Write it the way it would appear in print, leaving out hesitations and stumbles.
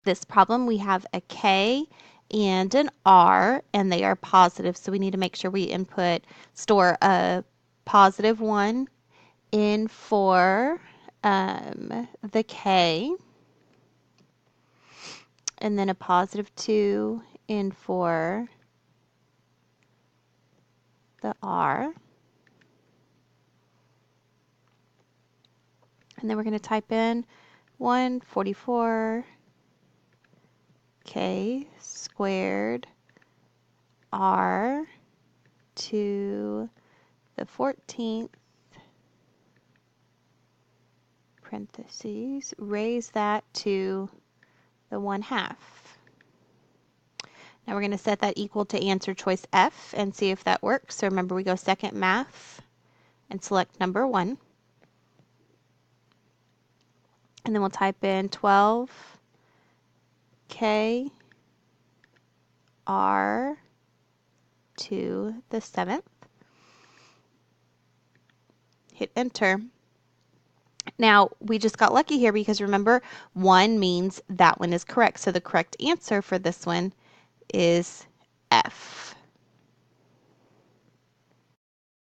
This problem, we have a K and an R, and they are positive, so we need to make sure we store a +1 in for the K, and then a +2 in for the R. And then we're going to type in 144 K squared R to the 14th parentheses, raise that to the 1/2. Now we're going to set that equal to answer choice F and see if that works. So remember, we go second math and select number 1. And then we'll type in 12K R to the 7th. Hit enter. Now, we just got lucky here because remember, 1 means that one is correct. So the correct answer for this one is F.